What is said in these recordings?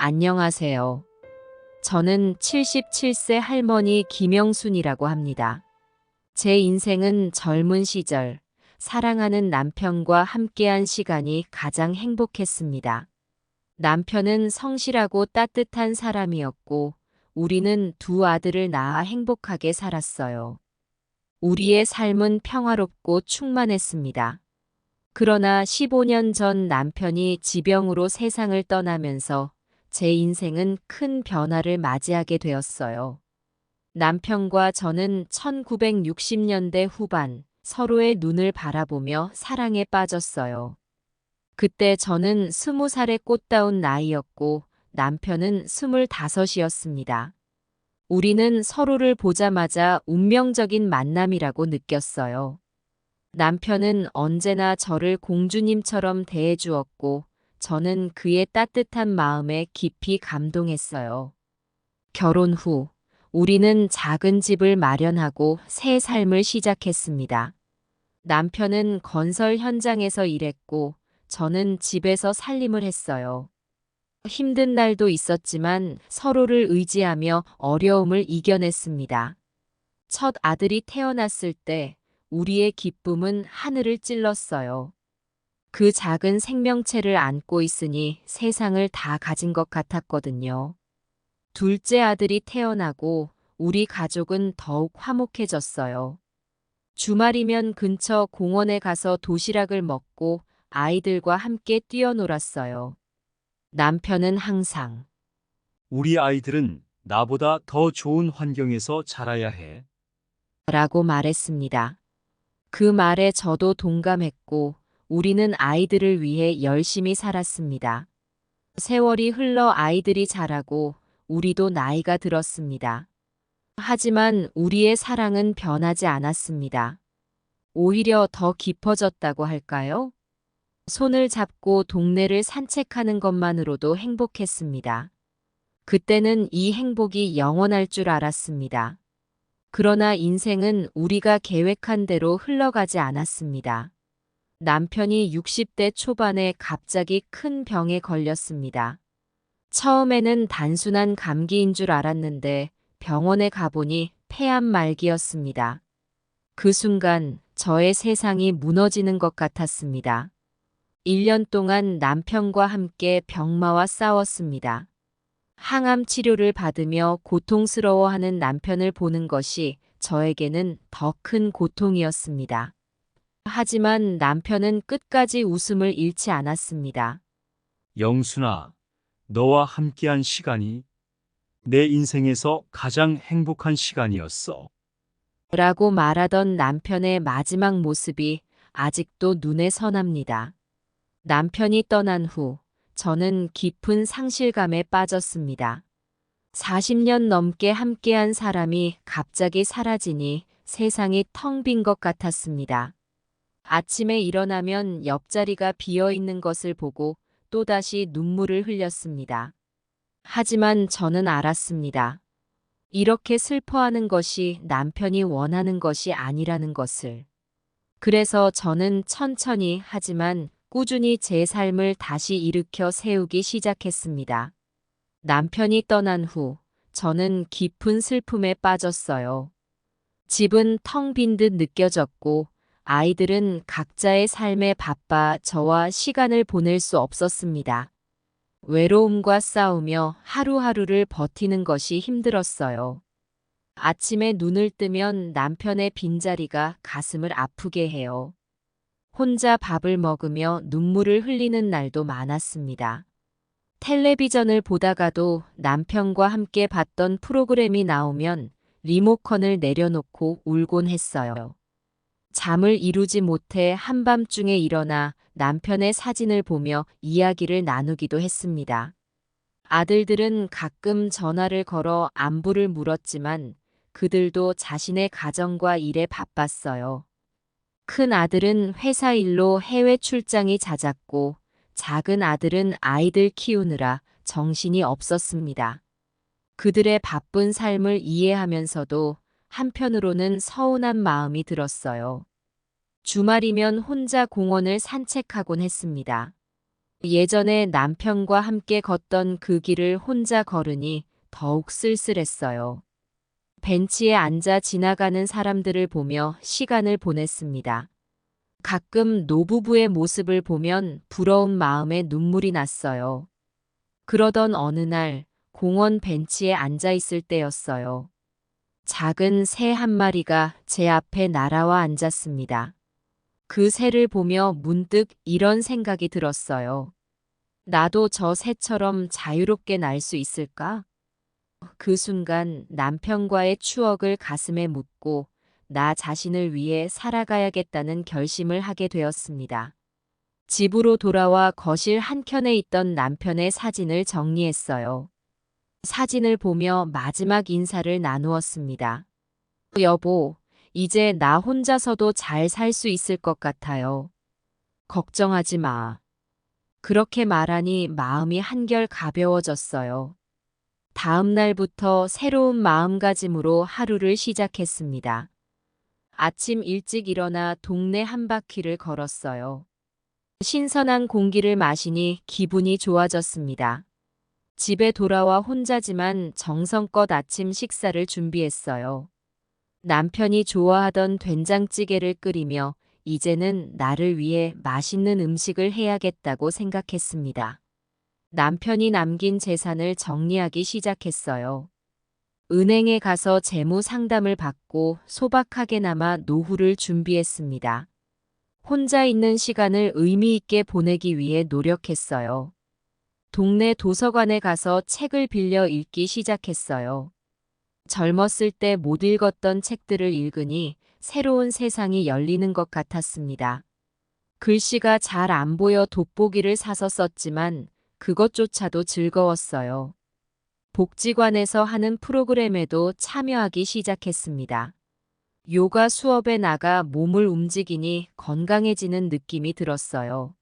안녕하세요. 저는 77세 할머니 김영순이라고 합니다. 제 인생은 젊은 시절, 사랑하는 남편과 함께한 시간이 가장 행복했습니다. 남편은 성실하고 따뜻한 사람이었고, 우리는 두 아들을 낳아 행복하게 살았어요. 우리의 삶은 평화롭고 충만했습니다. 그러나 15년 전 남편이 지병으로 세상을 떠나면서 제 인생은 큰 변화를 맞이하게 되었어요. 남편과 저는 1960년대 후반 서로의 눈을 바라보며 사랑에 빠졌어요. 그때 저는 20살의 꽃다운 나이였고 남편은 25이었습니다. 우리는 서로를 보자마자 운명적인 만남이라고 느꼈어요. 남편은 언제나 저를 공주님처럼 대해주었고, 저는 그의 따뜻한 마음에 깊이 감동했어요. 결혼 후, 우리는 작은 집을 마련하고 새 삶을 시작했습니다. 남편은 건설 현장에서 일했고, 저는 집에서 살림을 했어요. 힘든 날도 있었지만 서로를 의지하며 어려움을 이겨냈습니다. 첫 아들이 태어났을 때, 우리의 기쁨은 하늘을 찔렀어요. 그 작은 생명체를 안고 있으니 세상을 다 가진 것 같았거든요. 둘째 아들이 태어나고 우리 가족은 더욱 화목해졌어요. 주말이면 근처 공원에 가서 도시락을 먹고 아이들과 함께 뛰어놀았어요. 남편은 항상 우리 아이들은 나보다 더 좋은 환경에서 자라야 해. 라고 말했습니다. 그 말에 저도 동감했고, 우리는 아이들을 위해 열심히 살았습니다. 세월이 흘러 아이들이 자라고 우리도 나이가 들었습니다. 하지만 우리의 사랑은 변하지 않았습니다. 오히려 더 깊어졌다고 할까요? 손을 잡고 동네를 산책하는 것만으로도 행복했습니다. 그때는 이 행복이 영원할 줄 알았습니다. 그러나 인생은 우리가 계획한 대로 흘러가지 않았습니다. 남편이 60대 초반에 갑자기 큰 병에 걸렸습니다. 처음에는 단순한 감기인 줄 알았는데 병원에 가보니 폐암 말기였습니다. 그 순간 저의 세상이 무너지는 것 같았습니다. 1년 동안 남편과 함께 병마와 싸웠습니다. 항암 치료를 받으며 고통스러워하는 남편을 보는 것이 저에게는 더 큰 고통이었습니다. 하지만 남편은 끝까지 웃음을 잃지 않았습니다. 영순아, 너와 함께한 시간이 내 인생에서 가장 행복한 시간이었어. 라고 말하던 남편의 마지막 모습이 아직도 눈에 선합니다. 남편이 떠난 후 저는 깊은 상실감에 빠졌습니다. 40년 넘게 함께한 사람이 갑자기 사라지니 세상이 텅 빈 것 같았습니다. 아침에 일어나면 옆자리가 비어 있는 것을 보고 또다시 눈물을 흘렸습니다. 하지만 저는 알았습니다. 이렇게 슬퍼하는 것이 남편이 원하는 것이 아니라는 것을. 그래서 저는 천천히 하지만 꾸준히 제 삶을 다시 일으켜 세우기 시작했습니다. 남편이 떠난 후 저는 깊은 슬픔에 빠졌어요. 집은 텅 빈 듯 느껴졌고 아이들은 각자의 삶에 바빠 저와 시간을 보낼 수 없었습니다. 외로움과 싸우며 하루하루를 버티는 것이 힘들었어요. 아침에 눈을 뜨면 남편의 빈자리가 가슴을 아프게 해요. 혼자 밥을 먹으며 눈물을 흘리는 날도 많았습니다. 텔레비전을 보다가도 남편과 함께 봤던 프로그램이 나오면 리모컨을 내려놓고 울곤 했어요. 잠을 이루지 못해 한밤중에 일어나 남편의 사진을 보며 이야기를 나누기도 했습니다. 아들들은 가끔 전화를 걸어 안부를 물었지만 그들도 자신의 가정과 일에 바빴어요. 큰 아들은 회사 일로 해외 출장이 잦았고 작은 아들은 아이들 키우느라 정신이 없었습니다. 그들의 바쁜 삶을 이해하면서도 한편으로는 서운한 마음이 들었어요. 주말이면 혼자 공원을 산책하곤 했습니다. 예전에 남편과 함께 걷던 그 길을 혼자 걸으니 더욱 쓸쓸했어요. 벤치에 앉아 지나가는 사람들을 보며 시간을 보냈습니다. 가끔 노부부의 모습을 보면 부러운 마음에 눈물이 났어요. 그러던 어느 날 공원 벤치에 앉아 있을 때였어요. 작은 새 한 마리가 제 앞에 날아와 앉았습니다. 그 새를 보며 문득 이런 생각이 들었어요. 나도 저 새처럼 자유롭게 날 수 있을까? 그 순간 남편과의 추억을 가슴에 묻고 나 자신을 위해 살아가야겠다는 결심을 하게 되었습니다. 집으로 돌아와 거실 한켠에 있던 남편의 사진을 정리했어요. 사진을 보며 마지막 인사를 나누었습니다. 여보, 이제 나 혼자서도 잘 살 수 있을 것 같아요. 걱정하지 마. 그렇게 말하니 마음이 한결 가벼워졌어요. 다음 날부터 새로운 마음가짐으로 하루를 시작했습니다. 아침 일찍 일어나 동네 한 바퀴를 걸었어요. 신선한 공기를 마시니 기분이 좋아졌습니다. 집에 돌아와 혼자지만 정성껏 아침 식사를 준비했어요. 남편이 좋아하던 된장찌개를 끓이며 이제는 나를 위해 맛있는 음식을 해야겠다고 생각했습니다. 남편이 남긴 재산을 정리하기 시작했어요. 은행에 가서 재무 상담을 받고 소박하게나마 노후를 준비했습니다. 혼자 있는 시간을 의미 있게 보내기 위해 노력했어요. 동네 도서관에 가서 책을 빌려 읽기 시작했어요. 젊었을 때 못 읽었던 책들을 읽으니 새로운 세상이 열리는 것 같았습니다. 글씨가 잘 안 보여 돋보기를 사서 썼지만 그것조차도 즐거웠어요. 복지관에서 하는 프로그램에도 참여하기 시작했습니다. 요가 수업에 나가 몸을 움직이니 건강해지는 느낌이 들었어요.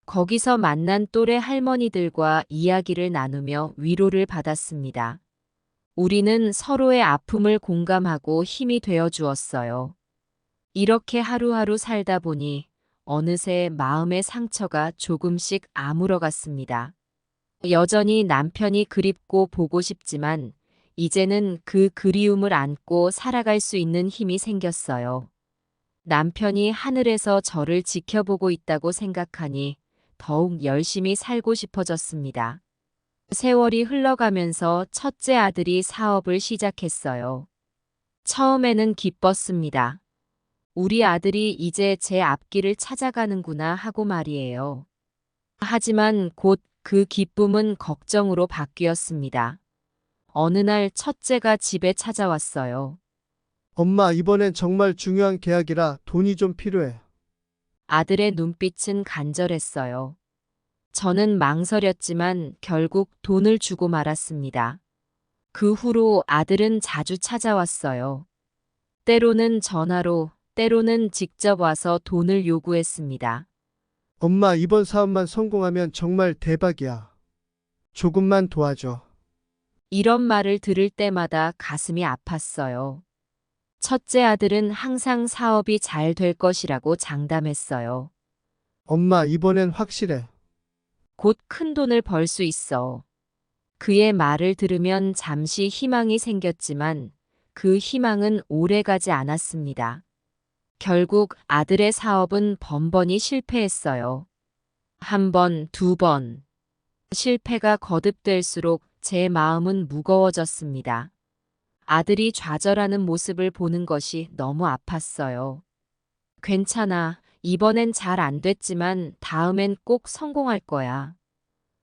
거기서 만난 또래 할머니들과 이야기를 나누며 위로를 받았습니다. 우리는 서로의 아픔을 공감하고 힘이 되어 주었어요. 이렇게 하루하루 살다 보니 어느새 마음의 상처가 조금씩 아물어갔습니다. 여전히 남편이 그립고 보고 싶지만 이제는 그 그리움을 안고 살아갈 수 있는 힘이 생겼어요. 남편이 하늘에서 저를 지켜보고 있다고 생각하니 더욱 열심히 살고 싶어졌습니다. 세월이 흘러가면서 첫째 아들이 사업을 시작했어요. 처음에는 기뻤습니다. 우리 아들이 이제 제 앞길을 찾아가는구나 하고 말이에요. 하지만 곧 그 기쁨은 걱정으로 바뀌었습니다. 어느 날 첫째가 집에 찾아왔어요. 엄마, 이번엔 정말 중요한 계약이라 돈이 좀 필요해. 아들의 눈빛은 간절했어요. 저는 망설였지만 결국 돈을 주고 말았습니다. 그 후로 아들은 자주 찾아왔어요. 때로는 전화로, 때로는 직접 와서 돈을 요구했습니다. 엄마, 이번 사업만 성공하면 정말 대박이야. 조금만 도와줘. 이런 말을 들을 때마다 가슴이 아팠어요. 첫째 아들은 항상 사업이 잘 될 것이라고 장담했어요. 엄마, 이번엔 확실해. 곧 큰 돈을 벌 수 있어. 그의 말을 들으면 잠시 희망이 생겼지만 그 희망은 오래 가지 않았습니다. 결국 아들의 사업은 번번이 실패했어요. 한 번, 두 번. 실패가 거듭될수록 제 마음은 무거워졌습니다. 아들이 좌절하는 모습을 보는 것이 너무 아팠어요. 괜찮아. 이번엔 잘 안 됐지만 다음엔 꼭 성공할 거야.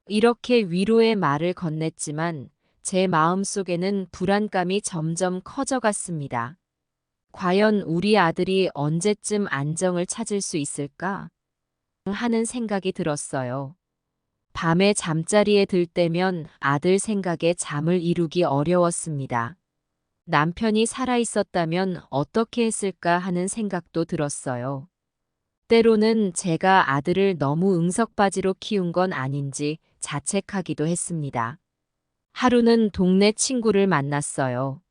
이렇게 위로의 말을 건넸지만 제 마음속에는 불안감이 점점 커져갔습니다. 과연 우리 아들이 언제쯤 안정을 찾을 수 있을까? 하는 생각이 들었어요. 밤에 잠자리에 들 때면 아들 생각에 잠을 이루기 어려웠습니다. 남편이 살아있었다면 어떻게 했을까 하는 생각도 들었어요. 때로는 제가 아들을 너무 응석바지로 키운 건 아닌지 자책하기도 했습니다. 하루는 동네 친구를 만났어요.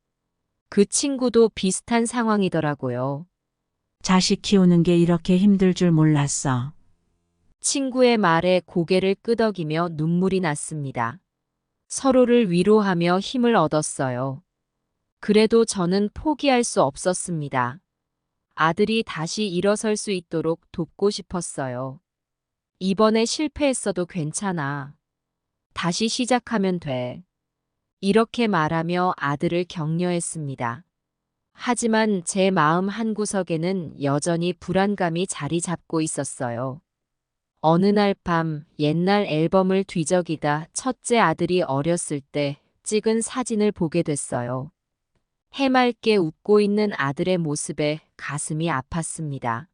그 친구도 비슷한 상황이더라고요. 자식 키우는 게 이렇게 힘들 줄 몰랐어. 친구의 말에 고개를 끄덕이며 눈물이 났습니다. 서로를 위로하며 힘을 얻었어요. 그래도 저는 포기할 수 없었습니다. 아들이 다시 일어설 수 있도록 돕고 싶었어요. 이번에 실패했어도 괜찮아. 다시 시작하면 돼. 이렇게 말하며 아들을 격려했습니다. 하지만 제 마음 한구석에는 여전히 불안감이 자리 잡고 있었어요. 어느 날 밤 옛날 앨범을 뒤적이다 첫째 아들이 어렸을 때 찍은 사진을 보게 됐어요. 해맑게 웃고 있는 아들의 모습에 가슴이 아팠습니다.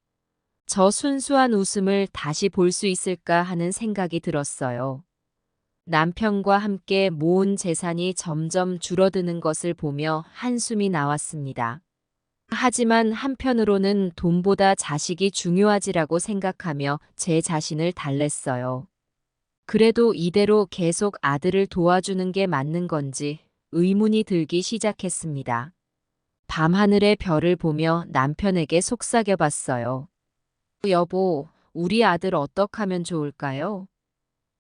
저 순수한 웃음을 다시 볼 수 있을까 하는 생각이 들었어요. 남편과 함께 모은 재산이 점점 줄어드는 것을 보며 한숨이 나왔습니다. 하지만 한편으로는 돈보다 자식이 중요하지라고 생각하며 제 자신을 달랬어요. 그래도 이대로 계속 아들을 도와주는 게 맞는 건지 의문이 들기 시작했습니다. 밤하늘의 별을 보며 남편에게 속삭여봤어요. 여보, 우리 아들 어떻게 하면 좋을까요?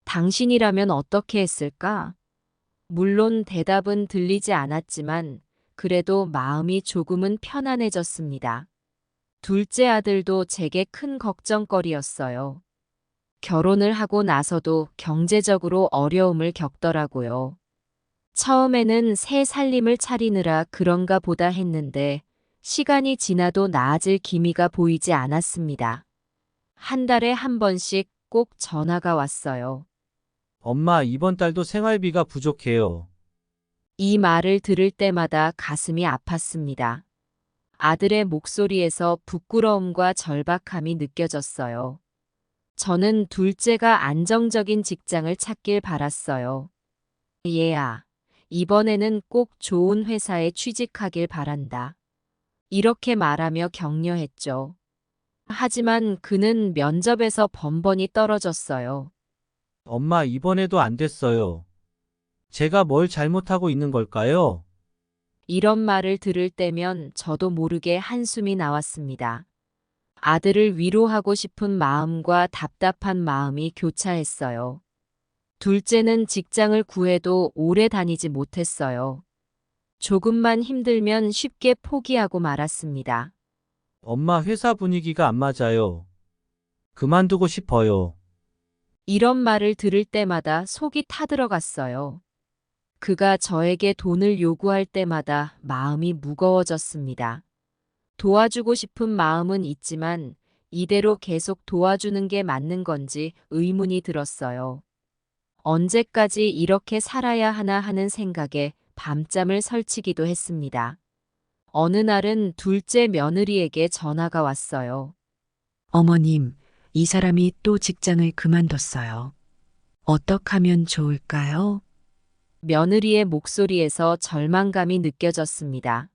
당신이라면 어떻게 했을까? 물론 대답은 들리지 않았지만 그래도 마음이 조금은 편안해졌습니다. 둘째 아들도 제게 큰 걱정거리였어요. 결혼을 하고 나서도 경제적으로 어려움을 겪더라고요. 처음에는 새 살림을 차리느라 그런가 보다 했는데 시간이 지나도 나아질 기미가 보이지 않았습니다. 한 달에 한 번씩 꼭 전화가 왔어요. 엄마, 이번 달도 생활비가 부족해요. 이 말을 들을 때마다 가슴이 아팠습니다. 아들의 목소리에서 부끄러움과 절박함이 느껴졌어요. 저는 둘째가 안정적인 직장을 찾길 바랐어요. 얘야, 이번에는 꼭 좋은 회사에 취직하길 바란다. 이렇게 말하며 격려했죠. 하지만 그는 면접에서 번번이 떨어졌어요. 엄마, 이번에도 안 됐어요. 제가 뭘 잘못하고 있는 걸까요? 이런 말을 들을 때면 저도 모르게 한숨이 나왔습니다. 아들을 위로하고 싶은 마음과 답답한 마음이 교차했어요. 둘째는 직장을 구해도 오래 다니지 못했어요. 조금만 힘들면 쉽게 포기하고 말았습니다. 엄마, 회사 분위기가 안 맞아요. 그만두고 싶어요. 이런 말을 들을 때마다 속이 타들어갔어요. 그가 저에게 돈을 요구할 때마다 마음이 무거워졌습니다. 도와주고 싶은 마음은 있지만 이대로 계속 도와주는 게 맞는 건지 의문이 들었어요. 언제까지 이렇게 살아야 하나 하는 생각에 밤잠을 설치기도 했습니다. 어느 날은 둘째 며느리에게 전화가 왔어요. 어머님, 이 사람이 또 직장을 그만뒀어요. 어떻게 하면 좋을까요? 며느리의 목소리에서 절망감이 느껴졌습니다.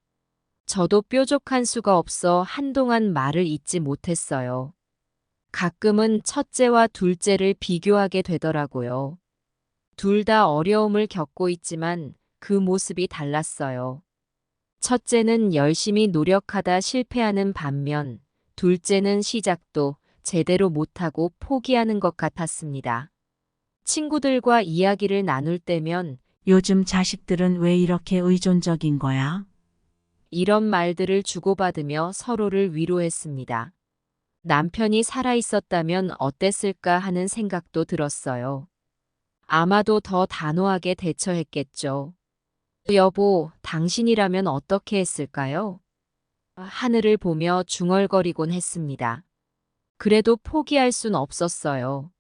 저도 뾰족한 수가 없어 한동안 말을 잇지 못했어요. 가끔은 첫째와 둘째를 비교하게 되더라고요. 둘 다 어려움을 겪고 있지만 그 모습이 달랐어요. 첫째는 열심히 노력하다 실패하는 반면 둘째는 시작도 제대로 못하고 포기하는 것 같았습니다. 친구들과 이야기를 나눌 때면 요즘 자식들은 왜 이렇게 의존적인 거야? 이런 말들을 주고받으며 서로를 위로했습니다. 남편이 살아있었다면 어땠을까 하는 생각도 들었어요. 아마도 더 단호하게 대처했겠죠. 여보, 당신이라면 어떻게 했을까요? 하늘을 보며 중얼거리곤 했습니다. 그래도 포기할 순 없었어요.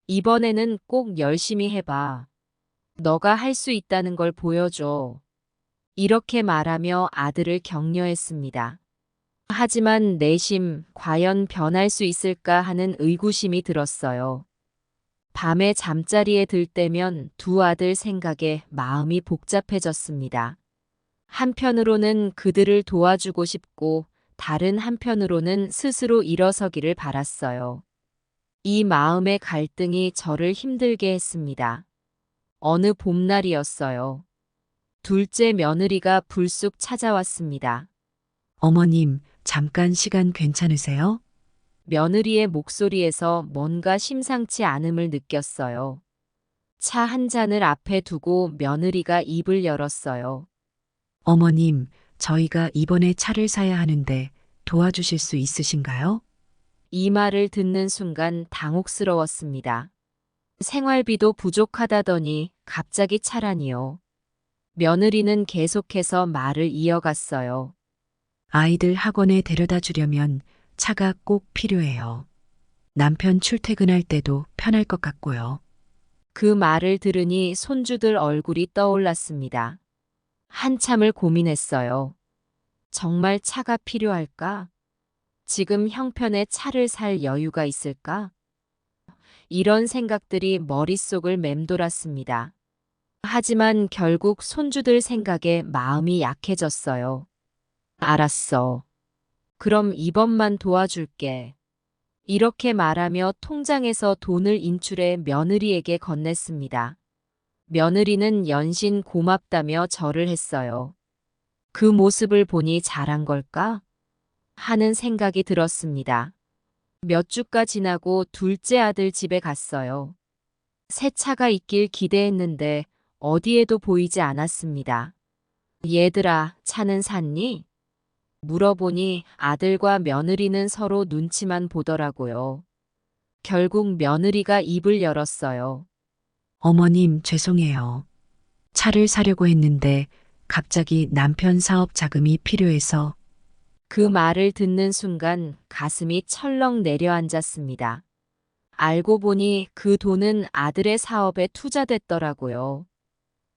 이번에는 꼭 열심히 해봐. 너가 할 수 있다는 걸 보여줘. 이렇게 말하며 아들을 격려했습니다. 하지만 내심 과연 변할 수 있을까 하는 의구심이 들었어요. 밤에 잠자리에 들 때면 두 아들 생각에 마음이 복잡해졌습니다. 한편으로는 그들을 도와주고 싶고 다른 한편으로는 스스로 일어서기를 바랐어요. 이 마음의 갈등이 저를 힘들게 했습니다. 어느 봄날이었어요. 둘째 며느리가 불쑥 찾아왔습니다. 어머님, 잠깐 시간 괜찮으세요? 며느리의 목소리에서 뭔가 심상치 않음을 느꼈어요. 차 한 잔을 앞에 두고 며느리가 입을 열었어요. 어머님, 저희가 이번에 차를 사야 하는데 도와주실 수 있으신가요? 이 말을 듣는 순간 당혹스러웠습니다. 생활비도 부족하다더니 갑자기 차라니요. 며느리는 계속해서 말을 이어갔어요. 아이들 학원에 데려다 주려면 차가 꼭 필요해요. 남편 출퇴근할 때도 편할 것 같고요. 그 말을 들으니 손주들 얼굴이 떠올랐습니다. 한참을 고민했어요. 정말 차가 필요할까? 지금 형편에 차를 살 여유가 있을까? 이런 생각들이 머릿속을 맴돌았습니다. 하지만 결국 손주들 생각에 마음이 약해졌어요. 알았어. 그럼 이번만 도와줄게. 이렇게 말하며 통장에서 돈을 인출해 며느리에게 건넸습니다. 며느리는 연신 고맙다며 절을 했어요. 그 모습을 보니 잘한 걸까? 하는 생각이 들었습니다. 몇 주가 지나고 둘째 아들 집에 갔어요. 새 차가 있길 기대했는데 어디에도 보이지 않았습니다. 얘들아, 차는 샀니? 물어보니 아들과 며느리는 서로 눈치만 보더라고요. 결국 며느리가 입을 열었어요. 어머님, 죄송해요. 차를 사려고 했는데 갑자기 남편 사업 자금이 필요해서 그 말을 듣는 순간 가슴이 철렁 내려앉았습니다. 알고 보니 그 돈은 아들의 사업에 투자됐더라고요.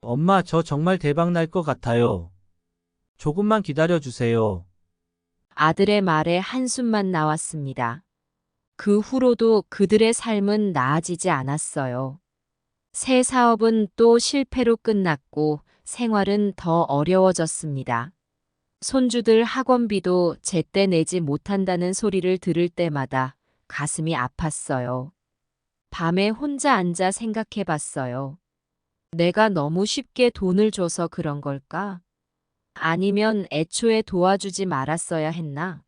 엄마, 저 정말 대박 날 것 같아요. 조금만 기다려 주세요. 아들의 말에 한숨만 나왔습니다. 그 후로도 그들의 삶은 나아지지 않았어요. 새 사업은 또 실패로 끝났고 생활은 더 어려워졌습니다. 손주들 학원비도 제때 내지 못한다는 소리를 들을 때마다 가슴이 아팠어요. 밤에 혼자 앉아 생각해 봤어요. 내가 너무 쉽게 돈을 줘서 그런 걸까? 아니면 애초에 도와주지 말았어야 했나?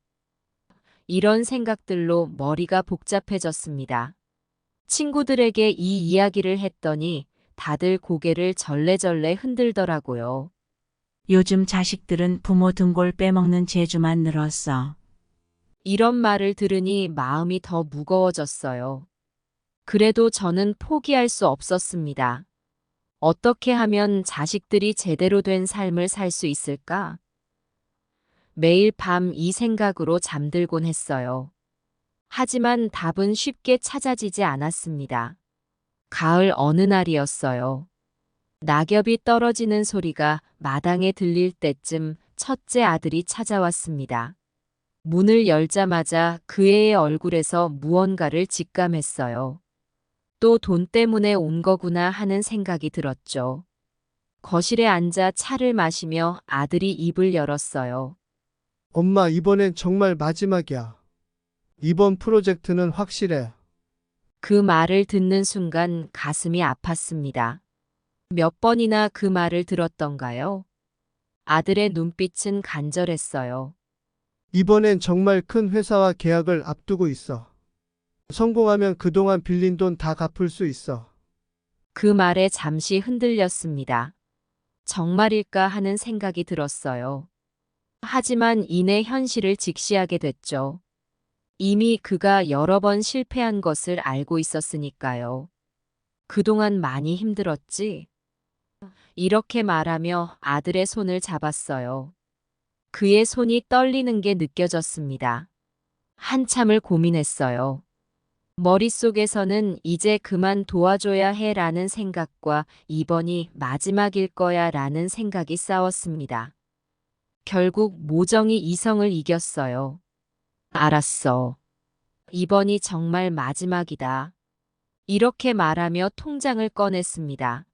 이런 생각들로 머리가 복잡해졌습니다. 친구들에게 이 이야기를 했더니 다들 고개를 절레절레 흔들더라고요. 요즘 자식들은 부모 등골 빼먹는 재주만 늘었어. 이런 말을 들으니 마음이 더 무거워졌어요. 그래도 저는 포기할 수 없었습니다. 어떻게 하면 자식들이 제대로 된 삶을 살 수 있을까? 매일 밤 이 생각으로 잠들곤 했어요. 하지만 답은 쉽게 찾아지지 않았습니다. 가을 어느 날이었어요. 낙엽이 떨어지는 소리가 마당에 들릴 때쯤 첫째 아들이 찾아왔습니다. 문을 열자마자 그 애의 얼굴에서 무언가를 직감했어요. 또 돈 때문에 온 거구나 하는 생각이 들었죠. 거실에 앉아 차를 마시며 아들이 입을 열었어요. 엄마, 이번엔 정말 마지막이야. 이번 프로젝트는 확실해. 그 말을 듣는 순간 가슴이 아팠습니다. 몇 번이나 그 말을 들었던가요? 아들의 눈빛은 간절했어요. 이번엔 정말 큰 회사와 계약을 앞두고 있어. 성공하면 그동안 빌린 돈 다 갚을 수 있어. 그 말에 잠시 흔들렸습니다. 정말일까 하는 생각이 들었어요. 하지만 이내 현실을 직시하게 됐죠. 이미 그가 여러 번 실패한 것을 알고 있었으니까요. 그동안 많이 힘들었지? 이렇게 말하며 아들의 손을 잡았어요. 그의 손이 떨리는 게 느껴졌습니다. 한참을 고민했어요. 머릿속에서는 이제 그만 도와줘야 해라는 생각과 이번이 마지막일 거야 라는 생각이 싸웠습니다. 결국 모정이 이성을 이겼어요. 알았어. 이번이 정말 마지막이다. 이렇게 말하며 통장을 꺼냈습니다.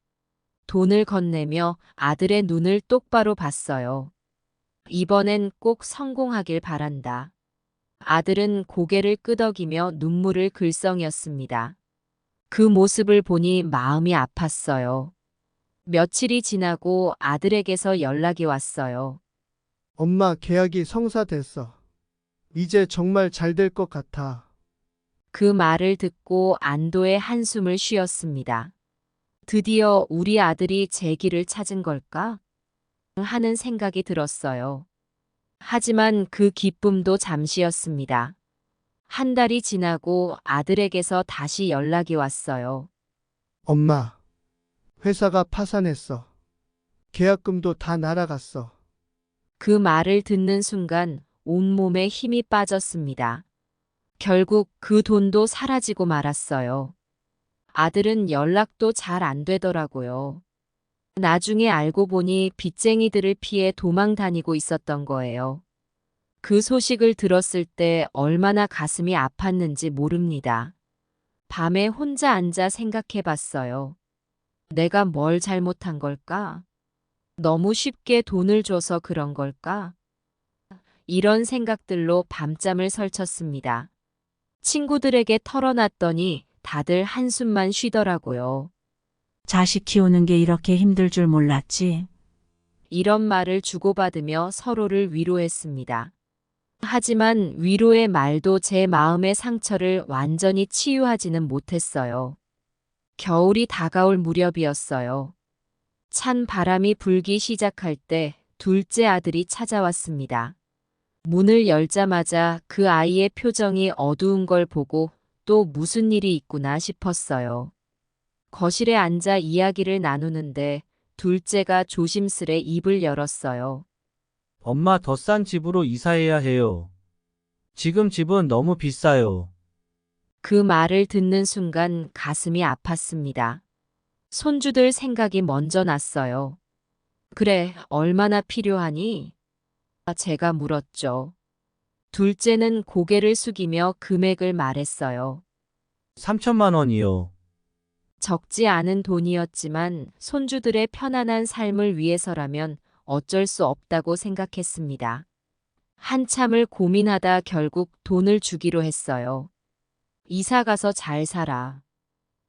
돈을 건네며 아들의 눈을 똑바로 봤어요. 이번엔 꼭 성공하길 바란다. 아들은 고개를 끄덕이며 눈물을 글썽였습니다. 그 모습을 보니 마음이 아팠어요. 며칠이 지나고 아들에게서 연락이 왔어요. 엄마, 계약이 성사됐어. 이제 정말 잘 될 것 같아. 그 말을 듣고 안도의 한숨을 쉬었습니다. 드디어 우리 아들이 제 길을 찾은 걸까? 하는 생각이 들었어요. 하지만 그 기쁨도 잠시였습니다. 한 달이 지나고 아들에게서 다시 연락이 왔어요. 엄마, 회사가 파산했어. 계약금도 다 날아갔어. 그 말을 듣는 순간 온몸에 힘이 빠졌습니다. 결국 그 돈도 사라지고 말았어요. 아들은 연락도 잘 안 되더라고요. 나중에 알고 보니 빚쟁이들을 피해 도망 다니고 있었던 거예요. 그 소식을 들었을 때 얼마나 가슴이 아팠는지 모릅니다. 밤에 혼자 앉아 생각해 봤어요. 내가 뭘 잘못한 걸까? 너무 쉽게 돈을 줘서 그런 걸까? 이런 생각들로 밤잠을 설쳤습니다. 친구들에게 털어놨더니 다들 한숨만 쉬더라고요. 자식 키우는 게 이렇게 힘들 줄 몰랐지. 이런 말을 주고받으며 서로를 위로했습니다. 하지만 위로의 말도 제 마음의 상처를 완전히 치유하지는 못했어요. 겨울이 다가올 무렵이었어요. 찬 바람이 불기 시작할 때 둘째 아들이 찾아왔습니다. 문을 열자마자 그 아이의 표정이 어두운 걸 보고 또 무슨 일이 있구나 싶었어요. 거실에 앉아 이야기를 나누는데 둘째가 조심스레 입을 열었어요. 엄마 더 싼 집으로 이사해야 해요. 지금 집은 너무 비싸요. 그 말을 듣는 순간 가슴이 아팠습니다. 손주들 생각이 먼저 났어요. 그래, 얼마나 필요하니? 제가 물었죠. 둘째는 고개를 숙이며 금액을 말했어요. 3천만 원이요. 적지 않은 돈이었지만 손주들의 편안한 삶을 위해서라면 어쩔 수 없다고 생각했습니다. 한참을 고민하다 결국 돈을 주기로 했어요. 이사 가서 잘 살아.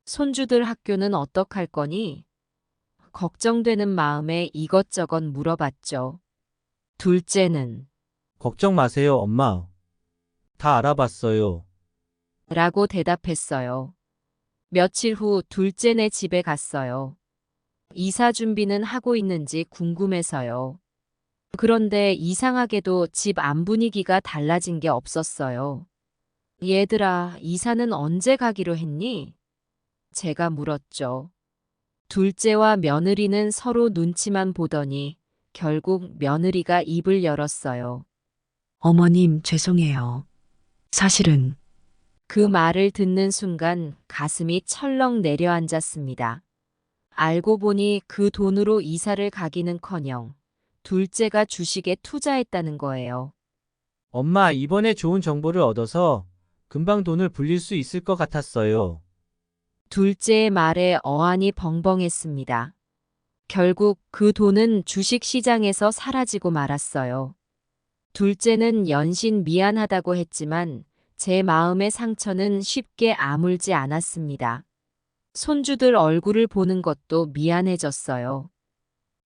손주들 학교는 어떡할 거니? 걱정되는 마음에 이것저것 물어봤죠. 둘째는 걱정 마세요, 엄마. 다 알아봤어요. 라고 대답했어요. 며칠 후 둘째네 집에 갔어요. 이사 준비는 하고 있는지 궁금해서요. 그런데 이상하게도 집 안 분위기가 달라진 게 없었어요. 얘들아, 이사는 언제 가기로 했니? 제가 물었죠. 둘째와 며느리는 서로 눈치만 보더니 결국 며느리가 입을 열었어요. 어머님, 죄송해요. 사실은 그 말을 듣는 순간 가슴이 철렁 내려앉았습니다. 알고 보니 그 돈으로 이사를 가기는커녕 둘째가 주식에 투자했다는 거예요. 엄마, 이번에 좋은 정보를 얻어서 금방 돈을 불릴 수 있을 것 같았어요. 둘째의 말에 어안이 벙벙했습니다. 결국 그 돈은 주식 시장에서 사라지고 말았어요. 둘째는 연신 미안하다고 했지만 제 마음의 상처는 쉽게 아물지 않았습니다. 손주들 얼굴을 보는 것도 미안해졌어요.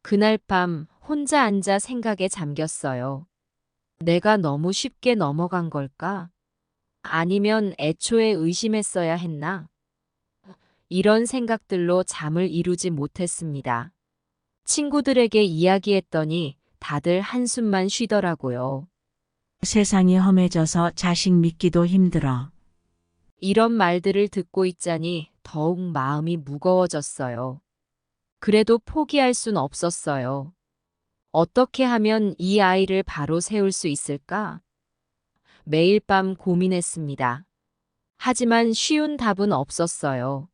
그날 밤 혼자 앉아 생각에 잠겼어요. 내가 너무 쉽게 넘어간 걸까? 아니면 애초에 의심했어야 했나? 이런 생각들로 잠을 이루지 못했습니다. 친구들에게 이야기했더니 다들 한숨만 쉬더라고요. 세상이 험해져서 자식 믿기도 힘들어. 이런 말들을 듣고 있자니 더욱 마음이 무거워졌어요. 그래도 포기할 순 없었어요. 어떻게 하면 이 아이를 바로 세울 수 있을까? 매일 밤 고민했습니다. 하지만 쉬운 답은 없었어요.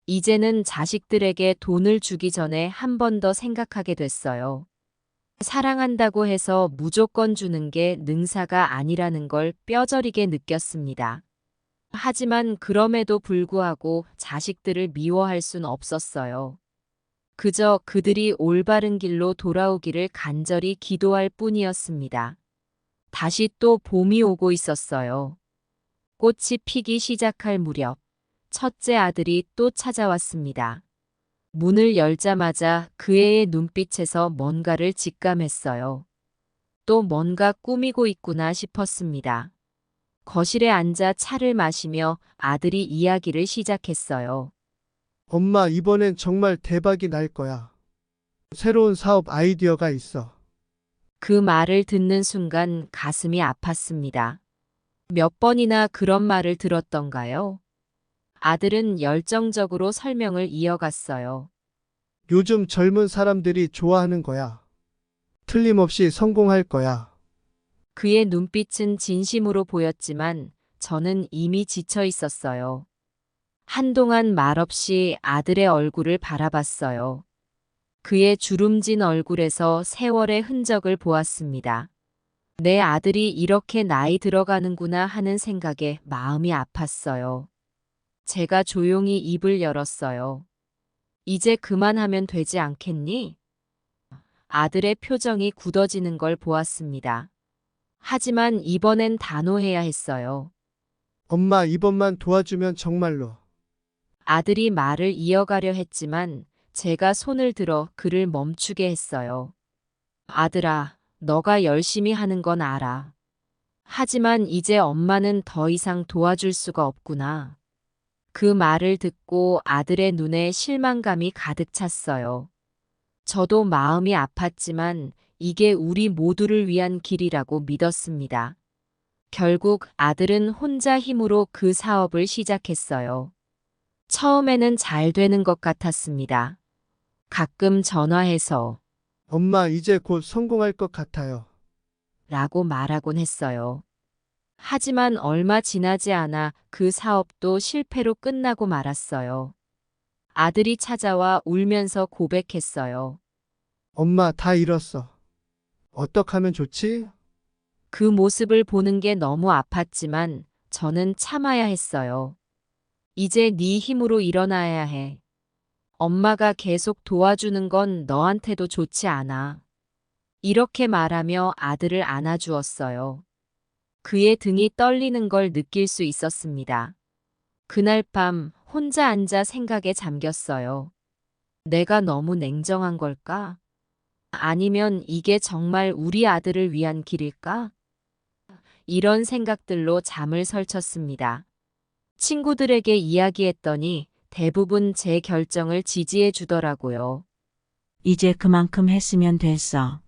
이제는 자식들에게 돈을 주기 전에 한 번 더 생각하게 됐어요. 사랑한다고 해서 무조건 주는 게 능사가 아니라는 걸 뼈저리게 느꼈습니다. 하지만 그럼에도 불구하고 자식들을 미워할 순 없었어요. 그저 그들이 올바른 길로 돌아오기를 간절히 기도할 뿐이었습니다. 다시 또 봄이 오고 있었어요. 꽃이 피기 시작할 무렵, 첫째 아들이 또 찾아왔습니다. 문을 열자마자 그 애의 눈빛에서 뭔가를 직감했어요. 또 뭔가 꾸미고 있구나 싶었습니다. 거실에 앉아 차를 마시며 아들이 이야기를 시작했어요. 엄마, 이번엔 정말 대박이 날 거야. 새로운 사업 아이디어가 있어. 그 말을 듣는 순간 가슴이 아팠습니다. 몇 번이나 그런 말을 들었던가요? 아들은 열정적으로 설명을 이어갔어요. 요즘 젊은 사람들이 좋아하는 거야. 틀림없이 성공할 거야. 그의 눈빛은 진심으로 보였지만 저는 이미 지쳐 있었어요. 한동안 말없이 아들의 얼굴을 바라봤어요. 그의 주름진 얼굴에서 세월의 흔적을 보았습니다. 내 아들이 이렇게 나이 들어가는구나 하는 생각에 마음이 아팠어요. 제가 조용히 입을 열었어요. 이제 그만하면 되지 않겠니? 아들의 표정이 굳어지는 걸 보았습니다. 하지만 이번엔 단호해야 했어요. 엄마, 이번만 도와주면 정말로. 아들이 말을 이어가려 했지만 제가 손을 들어 그를 멈추게 했어요. 아들아, 너가 열심히 하는 건 알아. 하지만 이제 엄마는 더 이상 도와줄 수가 없구나. 그 말을 듣고 아들의 눈에 실망감이 가득 찼어요. 저도 마음이 아팠지만 이게 우리 모두를 위한 길이라고 믿었습니다. 결국 아들은 혼자 힘으로 그 사업을 시작했어요. 처음에는 잘 되는 것 같았습니다. 가끔 전화해서 엄마, 이제 곧 성공할 것 같아요. 라고 말하곤 했어요. 하지만 얼마 지나지 않아 그 사업도 실패로 끝나고 말았어요. 아들이 찾아와 울면서 고백했어요. 엄마, 다 잃었어. 어떡하면 좋지? 그 모습을 보는 게 너무 아팠지만 저는 참아야 했어요. 이제 네 힘으로 일어나야 해. 엄마가 계속 도와주는 건 너한테도 좋지 않아. 이렇게 말하며 아들을 안아주었어요. 그의 등이 떨리는 걸 느낄 수 있었습니다. 그날 밤 혼자 앉아 생각에 잠겼어요. 내가 너무 냉정한 걸까? 아니면 이게 정말 우리 아들을 위한 길일까? 이런 생각들로 잠을 설쳤습니다. 친구들에게 이야기했더니 대부분 제 결정을 지지해 주더라고요. 이제 그만큼 했으면 됐어.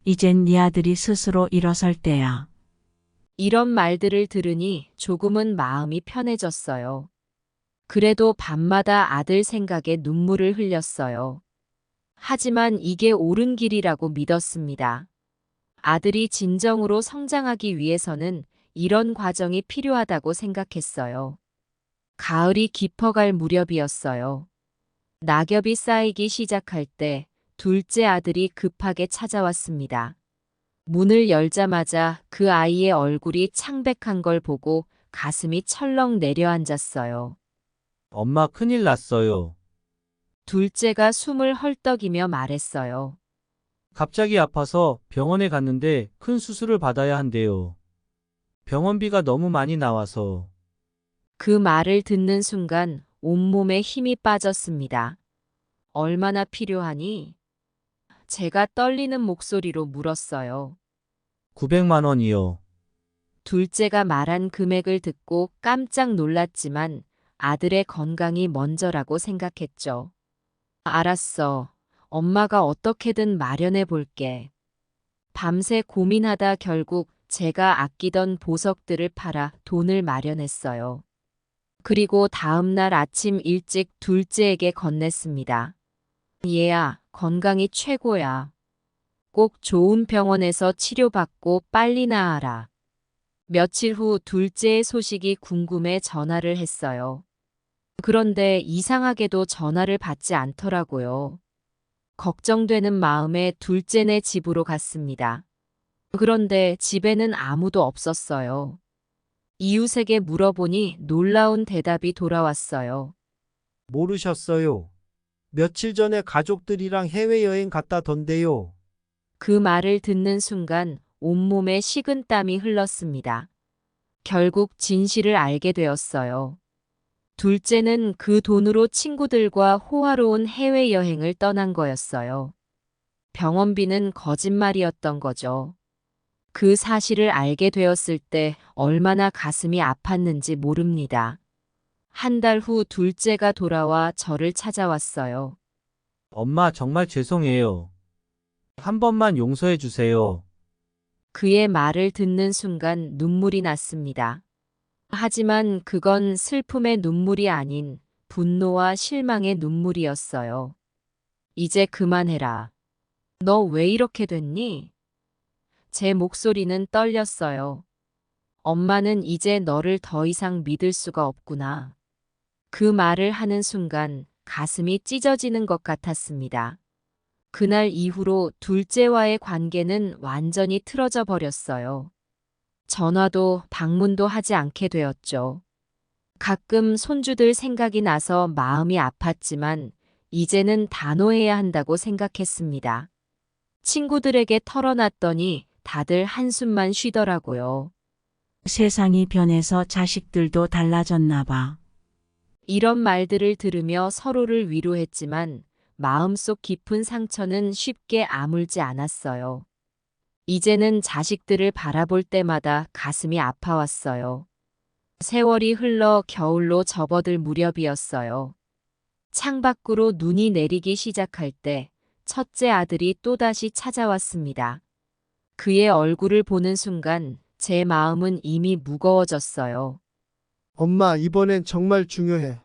이젠 네 아들이 스스로 일어설 때야. 이런 말들을 들으니 조금은 마음이 편해졌어요. 그래도 밤마다 아들 생각에 눈물을 흘렸어요. 하지만 이게 옳은 길이라고 믿었습니다. 아들이 진정으로 성장하기 위해서는 이런 과정이 필요하다고 생각했어요. 가을이 깊어갈 무렵이었어요. 낙엽이 쌓이기 시작할 때 둘째 아들이 급하게 찾아왔습니다. 문을 열자마자 그 아이의 얼굴이 창백한 걸 보고 가슴이 철렁 내려앉았어요. 엄마 큰일 났어요. 둘째가 숨을 헐떡이며 말했어요. 갑자기 아파서 병원에 갔는데 큰 수술을 받아야 한대요. 병원비가 너무 많이 나와서. 그 말을 듣는 순간 온몸에 힘이 빠졌습니다. 얼마나 필요하니? 제가 떨리는 목소리로 물었어요. 900만 원이요. 둘째가 말한 금액을 듣고 깜짝 놀랐지만 아들의 건강이 먼저라고 생각했죠. 알았어. 엄마가 어떻게든 마련해 볼게. 밤새 고민하다 결국 제가 아끼던 보석들을 팔아 돈을 마련했어요. 그리고 다음 날 아침 일찍 둘째에게 건넸습니다. 얘야, 건강이 최고야. 꼭 좋은 병원에서 치료받고 빨리 나아라. 며칠 후 둘째의 소식이 궁금해 전화를 했어요. 그런데 이상하게도 전화를 받지 않더라고요. 걱정되는 마음에 둘째네 집으로 갔습니다. 그런데 집에는 아무도 없었어요. 이웃에게 물어보니 놀라운 대답이 돌아왔어요. 모르셨어요. 며칠 전에 가족들이랑 해외여행 갔다던데요. 그 말을 듣는 순간 온몸에 식은 땀이 흘렀습니다. 결국 진실을 알게 되었어요. 둘째는 그 돈으로 친구들과 호화로운 해외여행을 떠난 거였어요. 병원비는 거짓말이었던 거죠. 그 사실을 알게 되었을 때 얼마나 가슴이 아팠는지 모릅니다. 한 달 후 둘째가 돌아와 저를 찾아왔어요. 엄마 정말 죄송해요. 한 번만 용서해 주세요. 그의 말을 듣는 순간 눈물이 났습니다. 하지만 그건 슬픔의 눈물이 아닌 분노와 실망의 눈물이었어요. 이제 그만해라. 너 왜 이렇게 됐니? 제 목소리는 떨렸어요. 엄마는 이제 너를 더 이상 믿을 수가 없구나. 그 말을 하는 순간 가슴이 찢어지는 것 같았습니다. 그날 이후로 둘째와의 관계는 완전히 틀어져 버렸어요. 전화도 방문도 하지 않게 되었죠. 가끔 손주들 생각이 나서 마음이 아팠지만 이제는 단호해야 한다고 생각했습니다. 친구들에게 털어놨더니 다들 한숨만 쉬더라고요. 세상이 변해서 자식들도 달라졌나 봐. 이런 말들을 들으며 서로를 위로했지만 마음속 깊은 상처는 쉽게 아물지 않았어요. 이제는 자식들을 바라볼 때마다 가슴이 아파왔어요. 세월이 흘러 겨울로 접어들 무렵이었어요. 창밖으로 눈이 내리기 시작할 때 첫째 아들이 또다시 찾아왔습니다. 그의 얼굴을 보는 순간 제 마음은 이미 무거워졌어요. 엄마, 이번엔 정말 중요해.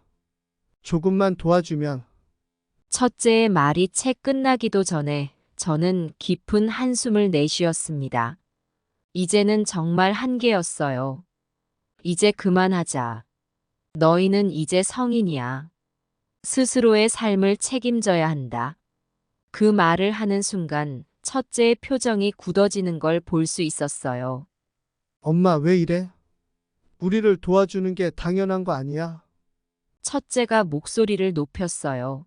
조금만 도와주면. 첫째의 말이 채 끝나기도 전에 저는 깊은 한숨을 내쉬었습니다. 이제는 정말 한계였어요. 이제 그만하자. 너희는 이제 성인이야. 스스로의 삶을 책임져야 한다. 그 말을 하는 순간 첫째의 표정이 굳어지는 걸 볼 수 있었어요. 엄마, 왜 이래? 우리를 도와주는 게 당연한 거 아니야? 첫째가 목소리를 높였어요.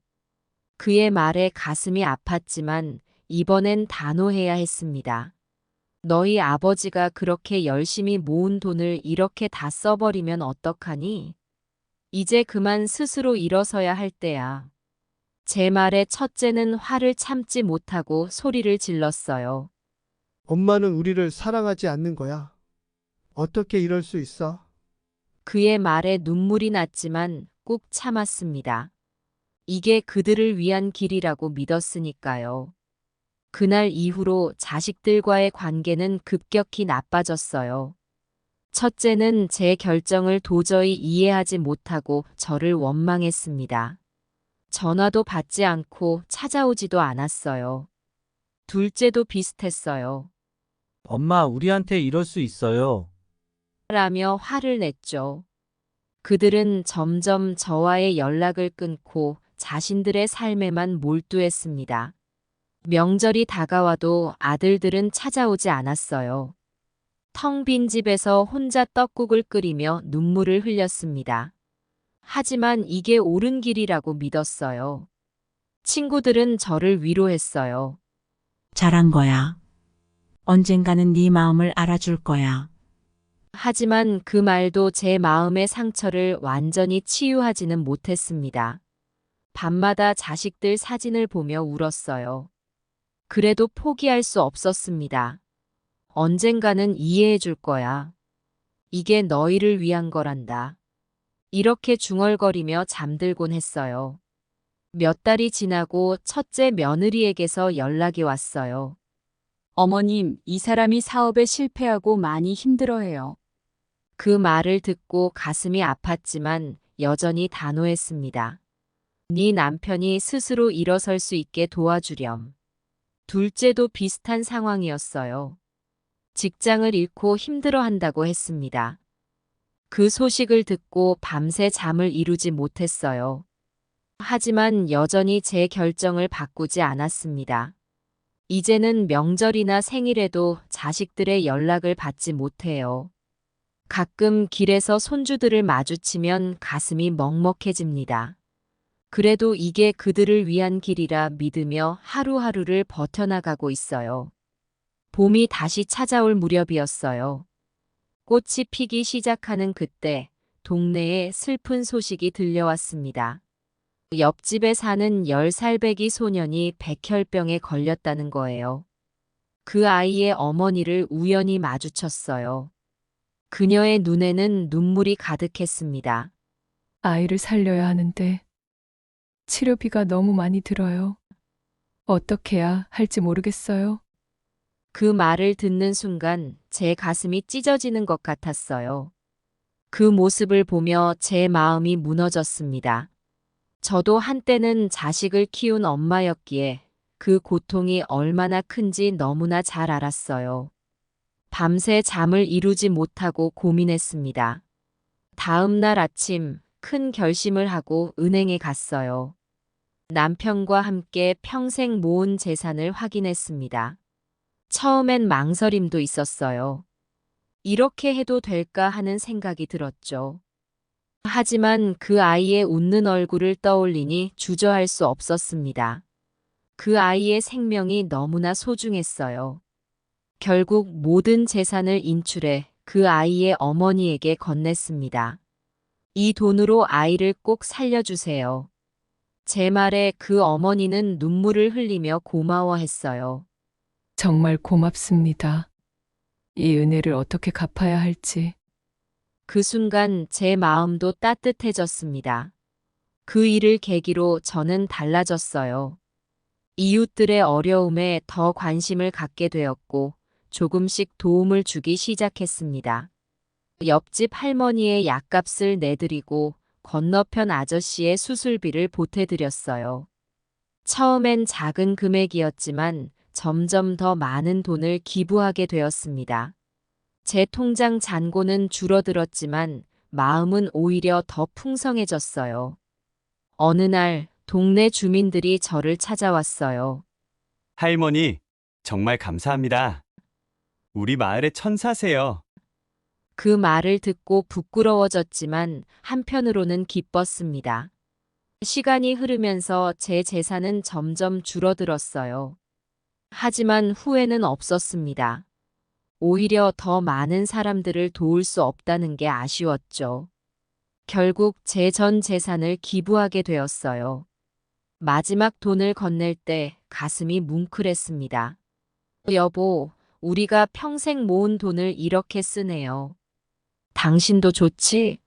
그의 말에 가슴이 아팠지만 이번엔 단호해야 했습니다. 너희 아버지가 그렇게 열심히 모은 돈을 이렇게 다 써버리면 어떡하니? 이제 그만 스스로 일어서야 할 때야. 제 말에 첫째는 화를 참지 못하고 소리를 질렀어요. 엄마는 우리를 사랑하지 않는 거야. 어떻게 이럴 수 있어? 그의 말에 눈물이 났지만 꾹 참았습니다. 이게 그들을 위한 길이라고 믿었으니까요. 그날 이후로 자식들과의 관계는 급격히 나빠졌어요. 첫째는 제 결정을 도저히 이해하지 못하고 저를 원망했습니다. 전화도 받지 않고 찾아오지도 않았어요. 둘째도 비슷했어요. 엄마, 우리한테 이럴 수 있어요. 라며 화를 냈죠. 그들은 점점 저와의 연락을 끊고 자신들의 삶에만 몰두했습니다. 명절이 다가와도 아들들은 찾아오지 않았어요. 텅 빈 집에서 혼자 떡국을 끓이며 눈물을 흘렸습니다. 하지만 이게 옳은 길이라고 믿었어요. 친구들은 저를 위로했어요. 잘한 거야. 언젠가는 네 마음을 알아줄 거야. 하지만 그 말도 제 마음의 상처를 완전히 치유하지는 못했습니다. 밤마다 자식들 사진을 보며 울었어요. 그래도 포기할 수 없었습니다. 언젠가는 이해해 줄 거야. 이게 너희를 위한 거란다. 이렇게 중얼거리며 잠들곤 했어요. 몇 달이 지나고 첫째 며느리에게서 연락이 왔어요. 어머님, 이 사람이 사업에 실패하고 많이 힘들어해요. 그 말을 듣고 가슴이 아팠지만 여전히 단호했습니다. 네 남편이 스스로 일어설 수 있게 도와주렴. 둘째도 비슷한 상황이었어요. 직장을 잃고 힘들어한다고 했습니다. 그 소식을 듣고 밤새 잠을 이루지 못했어요. 하지만 여전히 제 결정을 바꾸지 않았습니다. 이제는 명절이나 생일에도 자식들의 연락을 받지 못해요. 가끔 길에서 손주들을 마주치면 가슴이 먹먹해집니다. 그래도 이게 그들을 위한 길이라 믿으며 하루하루를 버텨나가고 있어요. 봄이 다시 찾아올 무렵이었어요. 꽃이 피기 시작하는 그때 동네에 슬픈 소식이 들려왔습니다. 옆집에 사는 10살배기 소년이 백혈병에 걸렸다는 거예요. 그 아이의 어머니를 우연히 마주쳤어요. 그녀의 눈에는 눈물이 가득했습니다. 아이를 살려야 하는데 치료비가 너무 많이 들어요. 어떻게 해야 할지 모르겠어요. 그 말을 듣는 순간 제 가슴이 찢어지는 것 같았어요. 그 모습을 보며 제 마음이 무너졌습니다. 저도 한때는 자식을 키운 엄마였기에 그 고통이 얼마나 큰지 너무나 잘 알았어요. 밤새 잠을 이루지 못하고 고민했습니다. 다음 날 아침 큰 결심을 하고 은행에 갔어요. 남편과 함께 평생 모은 재산을 확인했습니다. 처음엔 망설임도 있었어요. 이렇게 해도 될까 하는 생각이 들었죠. 하지만 그 아이의 웃는 얼굴을 떠올리니 주저할 수 없었습니다. 그 아이의 생명이 너무나 소중했어요. 결국 모든 재산을 인출해 그 아이의 어머니에게 건넸습니다. 이 돈으로 아이를 꼭 살려주세요. 제 말에 그 어머니는 눈물을 흘리며 고마워했어요. 정말 고맙습니다. 이 은혜를 어떻게 갚아야 할지. 그 순간 제 마음도 따뜻해졌습니다. 그 일을 계기로 저는 달라졌어요. 이웃들의 어려움에 더 관심을 갖게 되었고 조금씩 도움을 주기 시작했습니다. 옆집 할머니의 약값을 내드리고 건너편 아저씨의 수술비를 보태드렸어요. 처음엔 작은 금액이었지만 점점 더 많은 돈을 기부하게 되었습니다. 제 통장 잔고는 줄어들었지만 마음은 오히려 더 풍성해졌어요. 어느 날 동네 주민들이 저를 찾아왔어요. 할머니, 정말 감사합니다. 우리 마을의 천사세요. 그 말을 듣고 부끄러워졌지만 한편으로는 기뻤습니다. 시간이 흐르면서 제 재산은 점점 줄어들었어요. 하지만 후회는 없었습니다. 오히려 더 많은 사람들을 도울 수 없다는 게 아쉬웠죠. 결국 제 전 재산을 기부하게 되었어요. 마지막 돈을 건넬 때 가슴이 뭉클했습니다. 여보, 우리가 평생 모은 돈을 이렇게 쓰네요. 당신도 좋지?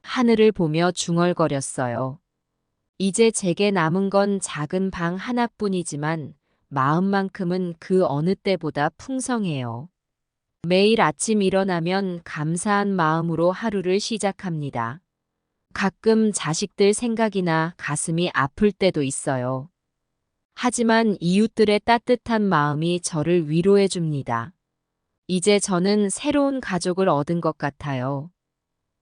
하늘을 보며 중얼거렸어요. 이제 제게 남은 건 작은 방 하나뿐이지만 마음만큼은 그 어느 때보다 풍성해요. 매일 아침 일어나면 감사한 마음으로 하루를 시작합니다. 가끔 자식들 생각이 나 가슴이 아플 때도 있어요. 하지만 이웃들의 따뜻한 마음이 저를 위로해 줍니다. 이제 저는 새로운 가족을 얻은 것 같아요.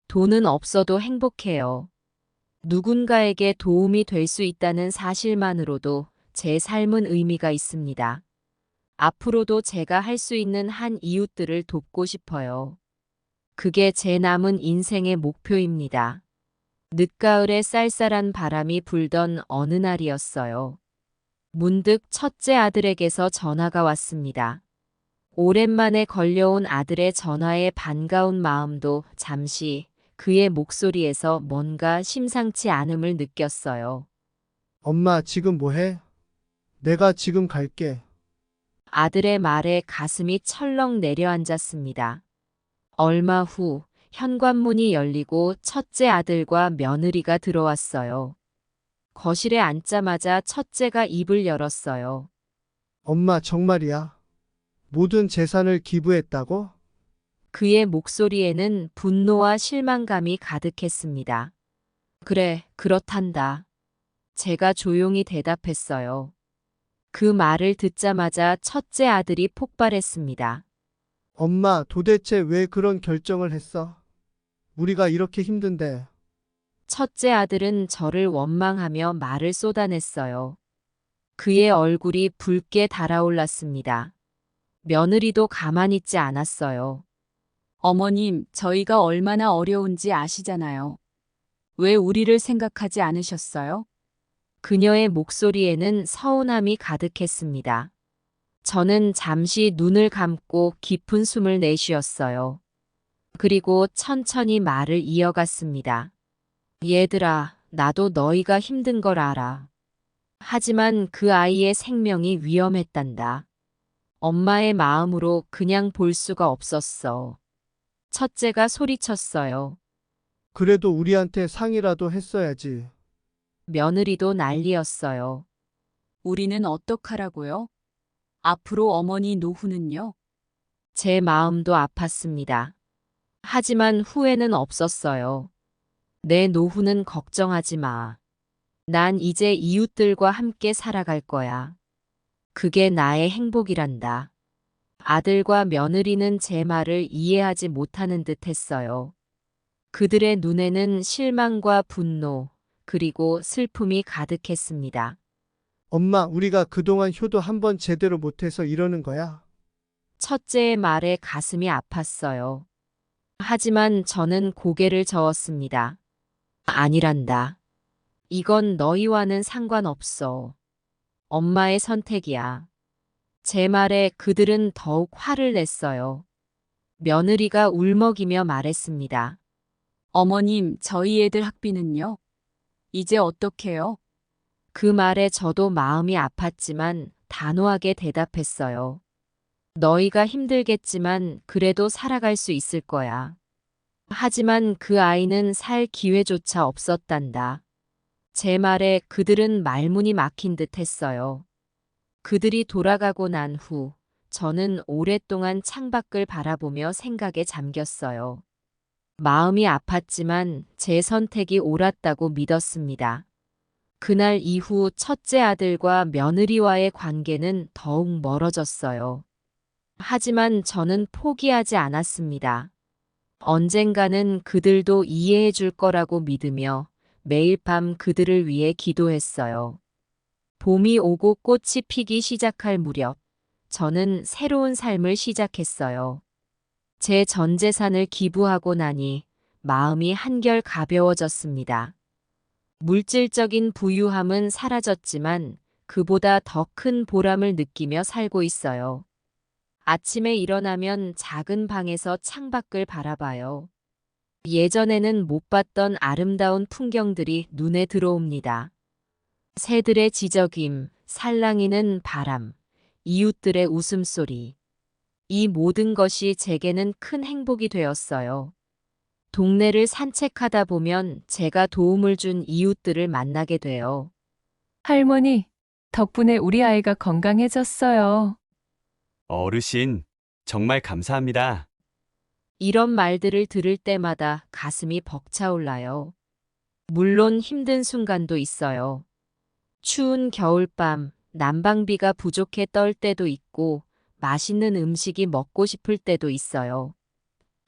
돈은 없어도 행복해요. 누군가에게 도움이 될 수 있다는 사실만으로도 제 삶은 의미가 있습니다. 앞으로도 제가 할 수 있는 한 이웃들을 돕고 싶어요. 그게 제 남은 인생의 목표입니다. 늦가을에 쌀쌀한 바람이 불던 어느 날이었어요. 문득 첫째 아들에게서 전화가 왔습니다. 오랜만에 걸려온 아들의 전화에 반가운 마음도 잠시 그의 목소리에서 뭔가 심상치 않음을 느꼈어요. 엄마, 지금 뭐해? 내가 지금 갈게. 아들의 말에 가슴이 철렁 내려앉았습니다. 얼마 후 현관문이 열리고 첫째 아들과 며느리가 들어왔어요. 거실에 앉자마자 첫째가 입을 열었어요. 엄마, 정말이야? 모든 재산을 기부했다고? 그의 목소리에는 분노와 실망감이 가득했습니다. 그래, 그렇단다. 제가 조용히 대답했어요. 그 말을 듣자마자 첫째 아들이 폭발했습니다. 엄마, 도대체 왜 그런 결정을 했어? 우리가 이렇게 힘든데. 첫째 아들은 저를 원망하며 말을 쏟아냈어요. 그의 얼굴이 붉게 달아올랐습니다. 며느리도 가만히 있지 않았어요. 어머님, 저희가 얼마나 어려운지 아시잖아요. 왜 우리를 생각하지 않으셨어요? 그녀의 목소리에는 서운함이 가득했습니다. 저는 잠시 눈을 감고 깊은 숨을 내쉬었어요. 그리고 천천히 말을 이어갔습니다. 얘들아, 나도 너희가 힘든 걸 알아. 하지만 그 아이의 생명이 위험했단다. 엄마의 마음으로 그냥 볼 수가 없었어. 첫째가 소리쳤어요. 그래도 우리한테 상의라도 했어야지. 며느리도 난리였어요. 우리는 어떡하라고요? 앞으로 어머니 노후는요? 제 마음도 아팠습니다. 하지만 후회는 없었어요. 내 노후는 걱정하지 마. 난 이제 이웃들과 함께 살아갈 거야. 그게 나의 행복이란다. 아들과 며느리는 제 말을 이해하지 못하는 듯 했어요. 그들의 눈에는 실망과 분노, 그리고 슬픔이 가득했습니다. 엄마, 우리가 그동안 효도 한번 제대로 못해서 이러는 거야. 첫째의 말에 가슴이 아팠어요. 하지만 저는 고개를 저었습니다. 아니란다. 이건 너희와는 상관없어. 엄마의 선택이야. 제 말에 그들은 더욱 화를 냈어요. 며느리가 울먹이며 말했습니다. 어머님, 저희 애들 학비는요? 이제 어떡해요? 그 말에 저도 마음이 아팠지만 단호하게 대답했어요. 너희가 힘들겠지만 그래도 살아갈 수 있을 거야. 하지만 그 아이는 살 기회조차 없었단다. 제 말에 그들은 말문이 막힌 듯 했어요. 그들이 돌아가고 난 후 저는 오랫동안 창밖을 바라보며 생각에 잠겼어요. 마음이 아팠지만 제 선택이 옳았다고 믿었습니다. 그날 이후 첫째 아들과 며느리와의 관계는 더욱 멀어졌어요. 하지만 저는 포기하지 않았습니다. 언젠가는 그들도 이해해 줄 거라고 믿으며 매일 밤 그들을 위해 기도했어요. 봄이 오고 꽃이 피기 시작할 무렵, 저는 새로운 삶을 시작했어요. 제 전 재산을 기부하고 나니 마음이 한결 가벼워졌습니다. 물질적인 부유함은 사라졌지만 그보다 더 큰 보람을 느끼며 살고 있어요. 아침에 일어나면 작은 방에서 창밖을 바라봐요. 예전에는 못 봤던 아름다운 풍경들이 눈에 들어옵니다. 새들의 지저귐, 살랑이는 바람, 이웃들의 웃음소리. 이 모든 것이 제게는 큰 행복이 되었어요. 동네를 산책하다 보면 제가 도움을 준 이웃들을 만나게 돼요. 할머니, 덕분에 우리 아이가 건강해졌어요. 어르신, 정말 감사합니다. 이런 말들을 들을 때마다 가슴이 벅차올라요. 물론 힘든 순간도 있어요. 추운 겨울밤, 난방비가 부족해 떨 때도 있고, 맛있는 음식이 먹고 싶을 때도 있어요.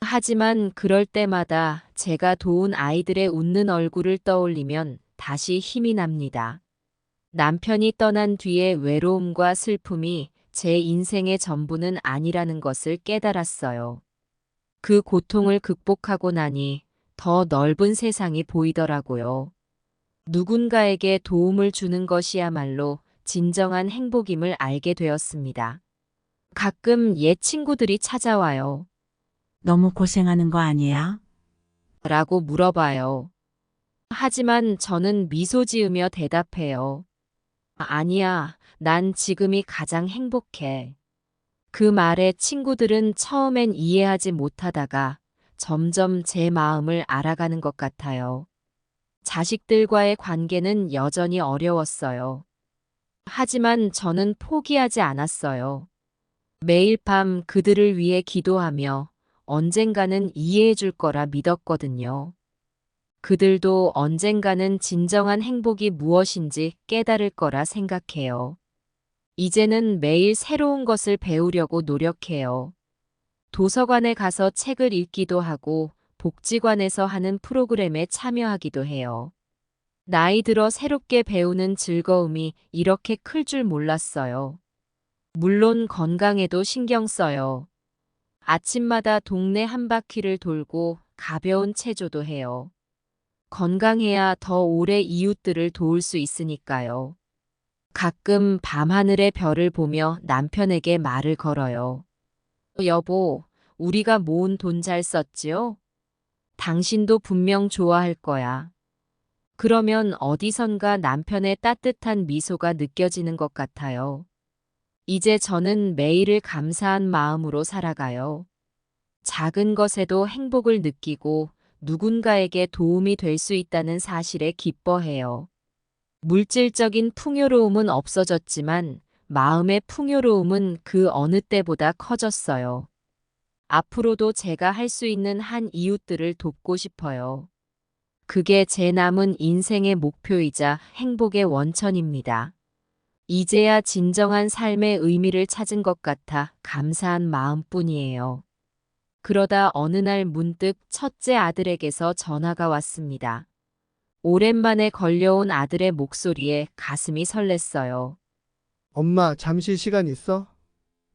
하지만 그럴 때마다 제가 도운 아이들의 웃는 얼굴을 떠올리면 다시 힘이 납니다. 남편이 떠난 뒤의 외로움과 슬픔이 제 인생의 전부는 아니라는 것을 깨달았어요. 그 고통을 극복하고 나니 더 넓은 세상이 보이더라고요. 누군가에게 도움을 주는 것이야말로 진정한 행복임을 알게 되었습니다. 가끔 옛 친구들이 찾아와요. 너무 고생하는 거 아니야? 라고 물어봐요. 하지만 저는 미소 지으며 대답해요. 아니야, 난 지금이 가장 행복해. 그 말에 친구들은 처음엔 이해하지 못하다가 점점 제 마음을 알아가는 것 같아요. 자식들과의 관계는 여전히 어려웠어요. 하지만 저는 포기하지 않았어요. 매일 밤 그들을 위해 기도하며 언젠가는 이해해 줄 거라 믿었거든요. 그들도 언젠가는 진정한 행복이 무엇인지 깨달을 거라 생각해요. 이제는 매일 새로운 것을 배우려고 노력해요. 도서관에 가서 책을 읽기도 하고 복지관에서 하는 프로그램에 참여하기도 해요. 나이 들어 새롭게 배우는 즐거움이 이렇게 클 줄 몰랐어요. 물론 건강에도 신경 써요. 아침마다 동네 한 바퀴를 돌고 가벼운 체조도 해요. 건강해야 더 오래 이웃들을 도울 수 있으니까요. 가끔 밤하늘의 별을 보며 남편에게 말을 걸어요. 여보, 우리가 모은 돈 잘 썼지요? 당신도 분명 좋아할 거야. 그러면 어디선가 남편의 따뜻한 미소가 느껴지는 것 같아요. 이제 저는 매일을 감사한 마음으로 살아가요. 작은 것에도 행복을 느끼고 누군가에게 도움이 될 수 있다는 사실에 기뻐해요. 물질적인 풍요로움은 없어졌지만 마음의 풍요로움은 그 어느 때보다 커졌어요. 앞으로도 제가 할 수 있는 한 이웃들을 돕고 싶어요. 그게 제 남은 인생의 목표이자 행복의 원천입니다. 이제야 진정한 삶의 의미를 찾은 것 같아 감사한 마음뿐이에요. 그러다 어느 날 문득 첫째 아들에게서 전화가 왔습니다. 오랜만에 걸려온 아들의 목소리에 가슴이 설렜어요. 엄마, 잠시 시간 있어?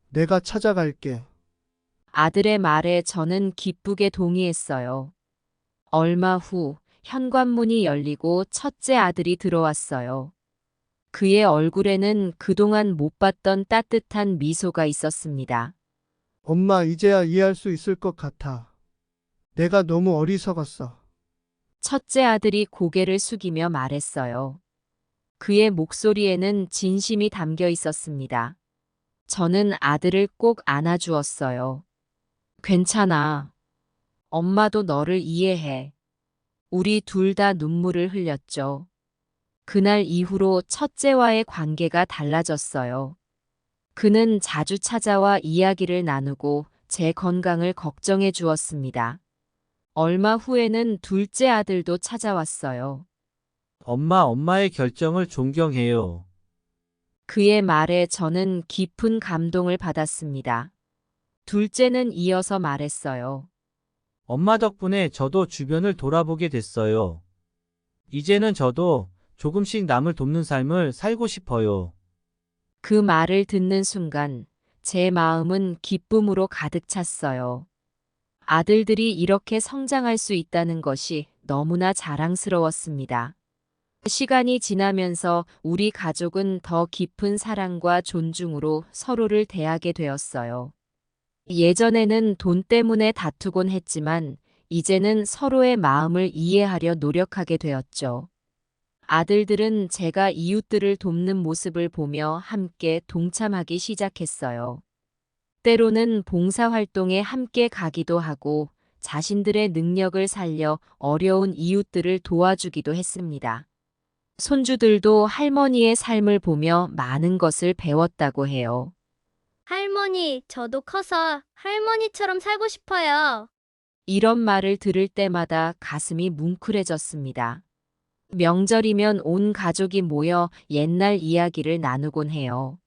내가 찾아갈게. 아들의 말에 저는 기쁘게 동의했어요. 얼마 후 현관문이 열리고 첫째 아들이 들어왔어요. 그의 얼굴에는 그동안 못 봤던 따뜻한 미소가 있었습니다. 엄마, 이제야 이해할 수 있을 것 같아. 내가 너무 어리석었어. 첫째 아들이 고개를 숙이며 말했어요. 그의 목소리에는 진심이 담겨 있었습니다. 저는 아들을 꼭 안아주었어요. 괜찮아. 엄마도 너를 이해해. 우리 둘 다 눈물을 흘렸죠. 그날 이후로 첫째와의 관계가 달라졌어요. 그는 자주 찾아와 이야기를 나누고 제 건강을 걱정해 주었습니다. 얼마 후에는 둘째 아들도 찾아왔어요. 엄마의 결정을 존경해요. 그의 말에 저는 깊은 감동을 받았습니다. 둘째는 이어서 말했어요. 엄마 덕분에 저도 주변을 돌아보게 됐어요. 이제는 저도 조금씩 남을 돕는 삶을 살고 싶어요. 그 말을 듣는 순간 제 마음은 기쁨으로 가득 찼어요. 아들들이 이렇게 성장할 수 있다는 것이 너무나 자랑스러웠습니다. 시간이 지나면서 우리 가족은 더 깊은 사랑과 존중으로 서로를 대하게 되었어요. 예전에는 돈 때문에 다투곤 했지만 이제는 서로의 마음을 이해하려 노력하게 되었죠. 아들들은 제가 이웃들을 돕는 모습을 보며 함께 동참하기 시작했어요. 때로는 봉사활동에 함께 가기도 하고 자신들의 능력을 살려 어려운 이웃들을 도와주기도 했습니다. 손주들도 할머니의 삶을 보며 많은 것을 배웠다고 해요. 할머니, 저도 커서 할머니처럼 살고 싶어요. 이런 말을 들을 때마다 가슴이 뭉클해졌습니다. 명절이면 온 가족이 모여 옛날 이야기를 나누곤 해요.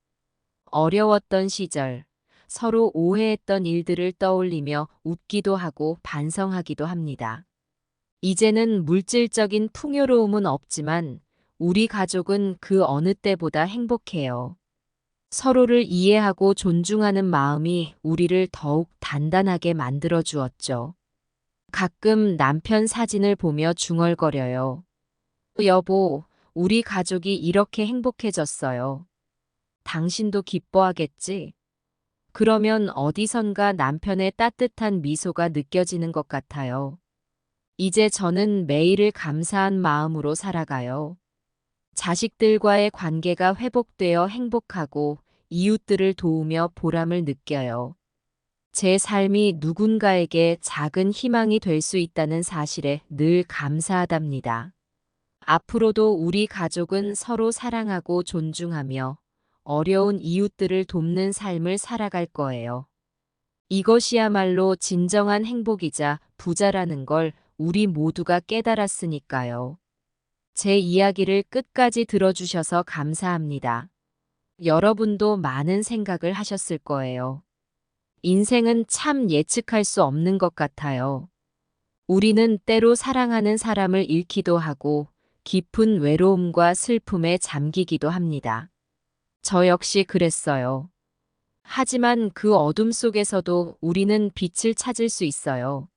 어려웠던 시절, 서로 오해했던 일들을 떠올리며 웃기도 하고 반성하기도 합니다. 이제는 물질적인 풍요로움은 없지만 우리 가족은 그 어느 때보다 행복해요. 서로를 이해하고 존중하는 마음이 우리를 더욱 단단하게 만들어 주었죠. 가끔 남편 사진을 보며 중얼거려요. 여보, 우리 가족이 이렇게 행복해졌어요. 당신도 기뻐하겠지? 그러면 어디선가 남편의 따뜻한 미소가 느껴지는 것 같아요. 이제 저는 매일을 감사한 마음으로 살아가요. 자식들과의 관계가 회복되어 행복하고 이웃들을 도우며 보람을 느껴요. 제 삶이 누군가에게 작은 희망이 될 수 있다는 사실에 늘 감사하답니다. 앞으로도 우리 가족은 서로 사랑하고 존중하며 어려운 이웃들을 돕는 삶을 살아갈 거예요. 이것이야말로 진정한 행복이자 부자라는 걸 우리 모두가 깨달았으니까요. 제 이야기를 끝까지 들어주셔서 감사합니다. 여러분도 많은 생각을 하셨을 거예요. 인생은 참 예측할 수 없는 것 같아요. 우리는 때로 사랑하는 사람을 잃기도 하고 깊은 외로움과 슬픔에 잠기기도 합니다. 저 역시 그랬어요. 하지만 그 어둠 속에서도 우리는 빛을 찾을 수 있어요.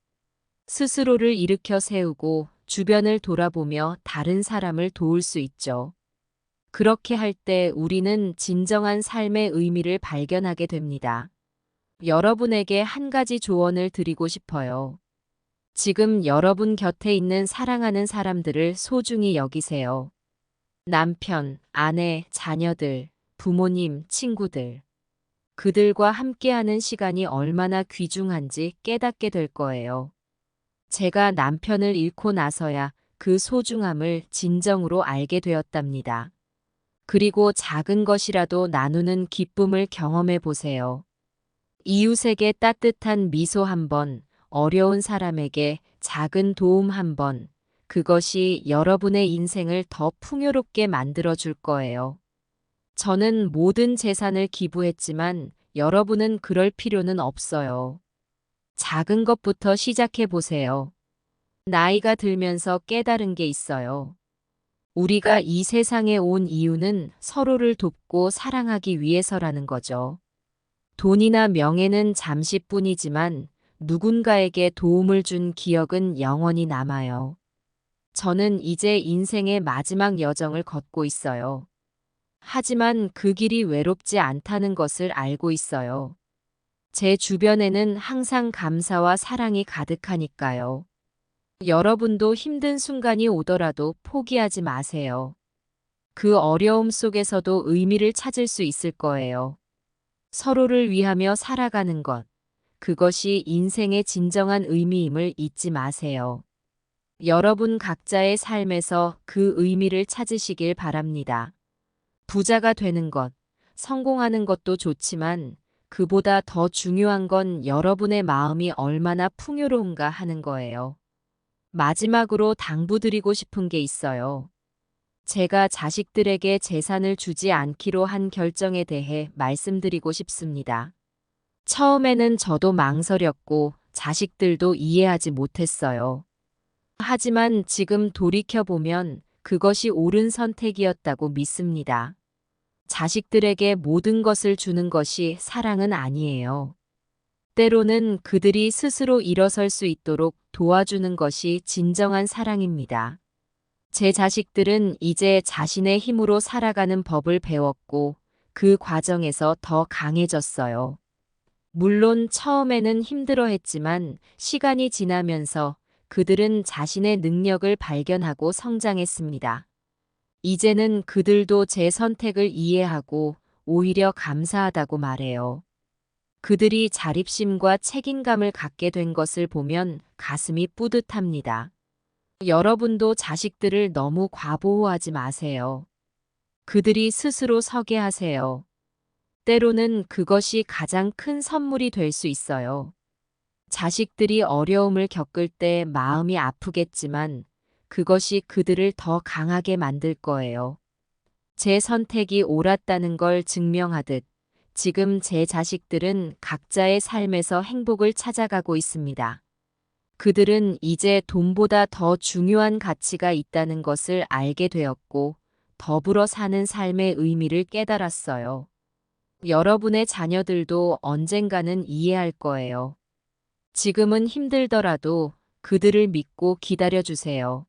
스스로를 일으켜 세우고 주변을 돌아보며 다른 사람을 도울 수 있죠. 그렇게 할 때 우리는 진정한 삶의 의미를 발견하게 됩니다. 여러분에게 한 가지 조언을 드리고 싶어요. 지금 여러분 곁에 있는 사랑하는 사람들을 소중히 여기세요. 남편, 아내, 자녀들, 부모님, 친구들. 그들과 함께하는 시간이 얼마나 귀중한지 깨닫게 될 거예요. 제가 남편을 잃고 나서야 그 소중함을 진정으로 알게 되었답니다. 그리고 작은 것이라도 나누는 기쁨을 경험해 보세요. 이웃에게 따뜻한 미소 한 번, 어려운 사람에게 작은 도움 한 번, 그것이 여러분의 인생을 더 풍요롭게 만들어 줄 거예요. 저는 모든 재산을 기부했지만 여러분은 그럴 필요는 없어요. 작은 것부터 시작해 보세요. 나이가 들면서 깨달은 게 있어요. 우리가 이 세상에 온 이유는 서로를 돕고 사랑하기 위해서라는 거죠. 돈이나 명예는 잠시뿐이지만 누군가에게 도움을 준 기억은 영원히 남아요. 저는 이제 인생의 마지막 여정을 걷고 있어요. 하지만 그 길이 외롭지 않다는 것을 알고 있어요. 제 주변에는 항상 감사와 사랑이 가득하니까요. 여러분도 힘든 순간이 오더라도 포기하지 마세요. 그 어려움 속에서도 의미를 찾을 수 있을 거예요. 서로를 위하며 살아가는 것, 그것이 인생의 진정한 의미임을 잊지 마세요. 여러분 각자의 삶에서 그 의미를 찾으시길 바랍니다. 부자가 되는 것, 성공하는 것도 좋지만 그보다 더 중요한 건 여러분의 마음이 얼마나 풍요로운가 하는 거예요. 마지막으로 당부드리고 싶은 게 있어요. 제가 자식들에게 재산을 주지 않기로 한 결정에 대해 말씀드리고 싶습니다. 처음에는 저도 망설였고 자식들도 이해하지 못했어요. 하지만 지금 돌이켜보면 그것이 옳은 선택이었다고 믿습니다. 자식들에게 모든 것을 주는 것이 사랑은 아니에요. 때로는 그들이 스스로 일어설 수 있도록 도와주는 것이 진정한 사랑입니다. 제 자식들은 이제 자신의 힘으로 살아가는 법을 배웠고 그 과정에서 더 강해졌어요. 물론 처음에는 힘들어했지만 시간이 지나면서 그들은 자신의 능력을 발견하고 성장했습니다. 이제는 그들도 제 선택을 이해하고 오히려 감사하다고 말해요. 그들이 자립심과 책임감을 갖게 된 것을 보면 가슴이 뿌듯합니다. 여러분도 자식들을 너무 과보호하지 마세요. 그들이 스스로 서게 하세요. 때로는 그것이 가장 큰 선물이 될 수 있어요. 자식들이 어려움을 겪을 때 마음이 아프겠지만 그것이 그들을 더 강하게 만들 거예요. 제 선택이 옳았다는 걸 증명하듯 지금 제 자식들은 각자의 삶에서 행복을 찾아가고 있습니다. 그들은 이제 돈보다 더 중요한 가치가 있다는 것을 알게 되었고 더불어 사는 삶의 의미를 깨달았어요. 여러분의 자녀들도 언젠가는 이해할 거예요. 지금은 힘들더라도 그들을 믿고 기다려주세요.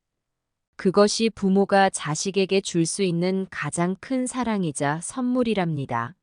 그것이 부모가 자식에게 줄 수 있는 가장 큰 사랑이자 선물이랍니다.